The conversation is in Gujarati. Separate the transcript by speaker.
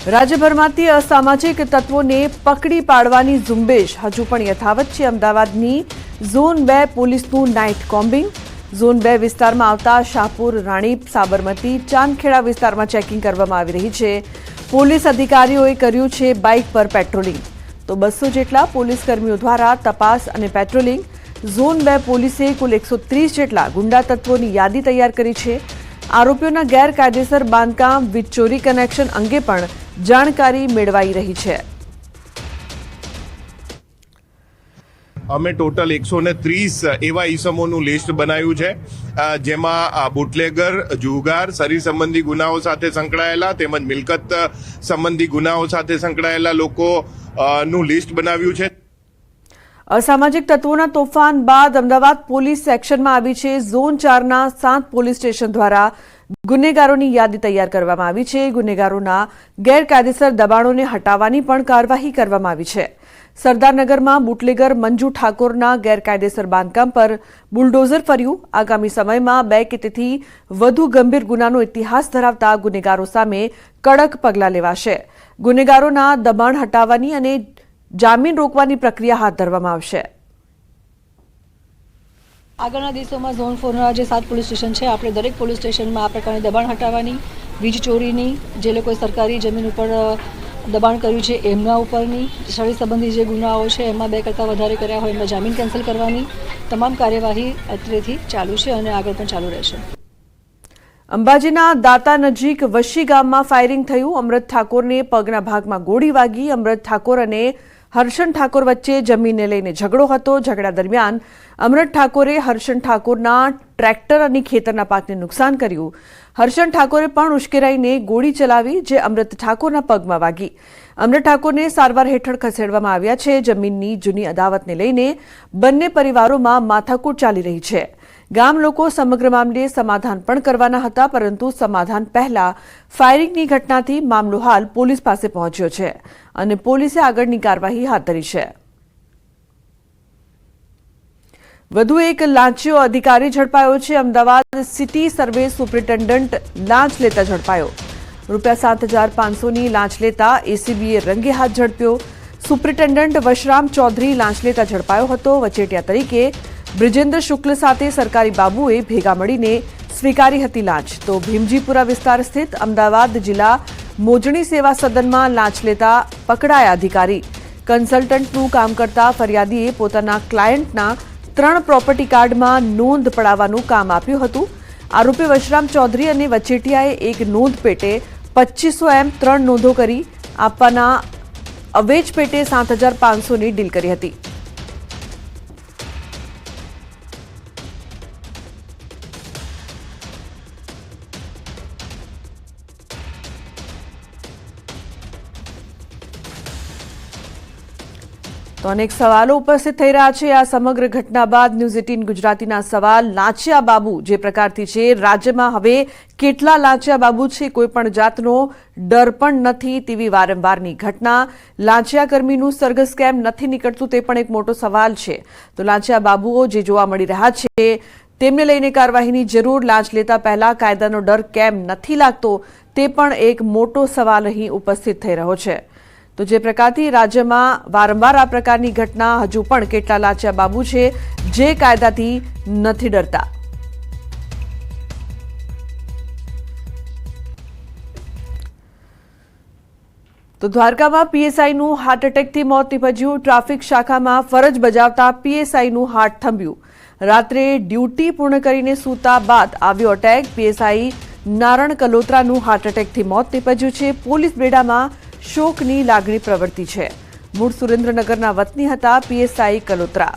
Speaker 1: રાજ્યભરમાંથી અસામાજિક તત્વોને પકડી પાડવાની ઝુંબેશ હજુ પણ યથાવત છે। અમદાવાદની ઝોન 2 પોલીસનું નાઇટ કોમ્બિંગ। ઝોન 2 વિસ્તારમાં આવતા શાહપુર, રાણીપ, સાબરમતી, ચાંદખેડા વિસ્તારમાં ચેકિંગ કરવામાં આવી રહી છે। પોલીસ અધિકારીઓએ કર્યું છે બાઇક પર પેટ્રોલિંગ। તો 200 જેટલા પોલીસ કર્મીઓ દ્વારા તપાસ અને પેટ્રોલિંગ। ઝોન 2 પોલીસે કુલ 130 જેટલા ગુંડા તત્વોની યાદી તૈયાર કરી છે। આરોપીઓના ગેરકાયદેસર બાંધકામ, વીજ ચોરી કનેક્શન અંગે પણ જાણકારી મેળવાઈ રહી છે।
Speaker 2: અમે ટોટલ 130 એવા ઈસમોનું લિસ્ટ બનાવ્યું છે, જેમાં બુટલેગર, જુગાર, શરીર સંબંધી ગુનાઓ સાથે સંકળાયેલા તેમજ મિલકત સંબંધી ગુનાઓ સાથે સંકળાયેલા લોકોનું લિસ્ટ બનાવ્યું છે।
Speaker 1: અસામાજિક તત્વોના તોફાન બાદ અમદાવાદ પોલીસ એક્શનમાં આવી છે। ઝોન 4ના 7 પોલીસ સ્ટેશન દ્વારા ગુનેગારોની યાદી તૈયાર કરવામાં આવી છે। ગુનેગારોના ગેરકાયદેસર દબાણોને હટાવવાની પણ કાર્યવાહી કરવામાં આવી છે। સરદારનગરમાં બુટલેગર મંજુ ઠાકોરના ગેરકાયદેસર બાંધકામ પર બુલડોઝર ફર્યું। આગામી સમયમાં 2 કે તેથી વધુ ગંભીર ગુનાનો ઇતિહાસ ધરાવતા ગુનેગારો સામે કડક પગલાં લેવાશે। ગુનેગારોના દબાણ હટાવવાની અને જામીન રોકવાની પ્રક્રિયા હાથ ધરવામાં આવશે।
Speaker 3: આગળના દિવસોમાં ઝોન 4ના જે 7 પોલીસ સ્ટેશન છે, આપણે દરેક પોલીસ સ્ટેશનમાં આ પ્રકારની દબાણ હટાવવાની, વીજ ચોરીની, જે લોકોએ સરકારી જમીન ઉપર દબાણ કર્યું છે એમના ઉપરની, શરીર સંબંધી જે ગુનાઓ છે એમાં 2 કરતાં વધારે કર્યા હોય એમના જામીન કેન્સલ કરવાની તમામ કાર્યવાહી અત્રેથી ચાલુ છે અને આગળ પણ ચાલુ રહેશે।
Speaker 1: અંબાજીના દાતા નજીક વશી ગામમાં ફાયરિંગ થયું। અમૃત ઠાકોરને પગના ભાગમાં ગોળી વાગી। અમૃત ઠાકોર અને હર્ષન ઠાકોર વચ્ચે જમીનને લઈને ઝઘડો હતો। ઝઘડા દરમિયાન અમૃત ઠાકોરે હર્ષન ઠાકોરના ટ્રેક્ટર અને ખેતરના પાકને નુકસાન કર્યું। હર્ષન ઠાકોરે પણ ઉશ્કેરાઈને ગોળી ચલાવી, જે અમૃત ઠાકોરના પગમાં વાગી। અમૃત ઠાકોરને સારવાર હેઠળ ખસેડવામાં આવ્યા છે। જમીનની જૂની અદાવતને લઈને બંને પરિવારોમાં માથાકૂટ ચાલી રહી છે। ગામ લોકો સમગ્ર મામલે સમાધાન પણ કરવાના હતા, પરંતુ સમાધાન પહેલા ફાયરિંગની ઘટનાથી મામલો હાલ પોલીસ પાસે પહોંચ્યો છે અને પોલીસે આગળની કાર્યવાહી હાથ ધરી છે। વધુ એક લાંચિયો અધિકારી ઝડપાયો છે। અમદાવાદ સિટી સર્વે સુપ્રિન્ટેન્ડન્ટ લાંચ લેતા ઝડપાયો। ₹7,500ની લાંચ લેતા એસીબીએ રંગે હાથ ઝડપ્યો। સુપ્રિન્ટેન્ડન્ટ વશરામ ચૌધરી લાંચ લેતા ઝડપાયો હતો। વચેટિયા તરીકે બ્રિજેન્દ્ર શુક્લ સાથે સરકારી બાબુએ ભેગા મળીને સ્વીકારી હતી લાંચ। તો ભીમજીપુરા વિસ્તાર સ્થિત અમદાવાદ જિલ્લા મોજણી સેવા સદનમાં લાંચ લેતા પકડાયા અધિકારી। કન્સલ્ટન્ટનું કામ કરતા ફરિયાદીએ પોતાના ક્લાયન્ટના 3 પ્રોપર્ટી કાર્ડમાં નોંધ પડાવવાનું કામ આપ્યું હતું। આરોપી વશરામ ચૌધરી અને વચેટિયાએ એક નોંધ પેટે 2500 3 નોંધો કરી આપવાના અવેજ પેટે 7,500ની ડીલ કરી હતી। તો અનેક સવાલો ઉપસ્થિત થઈ રહ્યા છે। આ સમગ્ર ઘટના બાદ ન્યૂઝ 18 ગુજરાતીના સવાલ, લાંચિયા બાબુ જે પ્રકારથી છે, રાજ્યમાં હવે કેટલા લાંચિયા બાબુ છે, કોઈ પણ જાતનો ડર પણ નથી તેવી વારંવારની ઘટના। લાંચિયા કર્મીનું સરઘસ કેમ નથી નીકળતું તે પણ એક મોટો સવાલ છે। તો લાંચિયા બાબુઓ જે જોવા મળી રહ્યા છે તેમને લઈને કાર્યવાહીની જરૂર। લાંચ લેતા પહેલા કાયદાનો ડર કેમ નથી લાગતો તે પણ એક મોટો સવાલ અહીં ઉપસ્થિત થઈ રહ્યો છે। તો જે પ્રકારથી રાજ્યમાં વારંવાર આ પ્રકારની ઘટના, હજુ પણ કેટલા લાંચિયા બાબુ છે જે કાયદાથી નથી ડરતા। તો દ્વારકામાં પીએસઆઈનું હાર્ટ એટેકથી મોત નીપજ્યું। ટ્રાફિક શાખામાં ફરજ બજાવતા પીએસઆઈનું હાર્ટ થંભ્યું। રાત્રે ડ્યુટી પૂર્ણ કરીને સૂતા બાદ આવ્યો અટેક। પીએસઆઈ નારણ કલોત્રાનું હાર્ટ એટેકથી મોત નીપજ્યું છે। પોલીસ બેડામાં શોકની લાગણી પ્રવર્તી છે। મૂળ સુરેન્દ્રનગરના વતની હતા પીએસઆઈ કલોત્રા।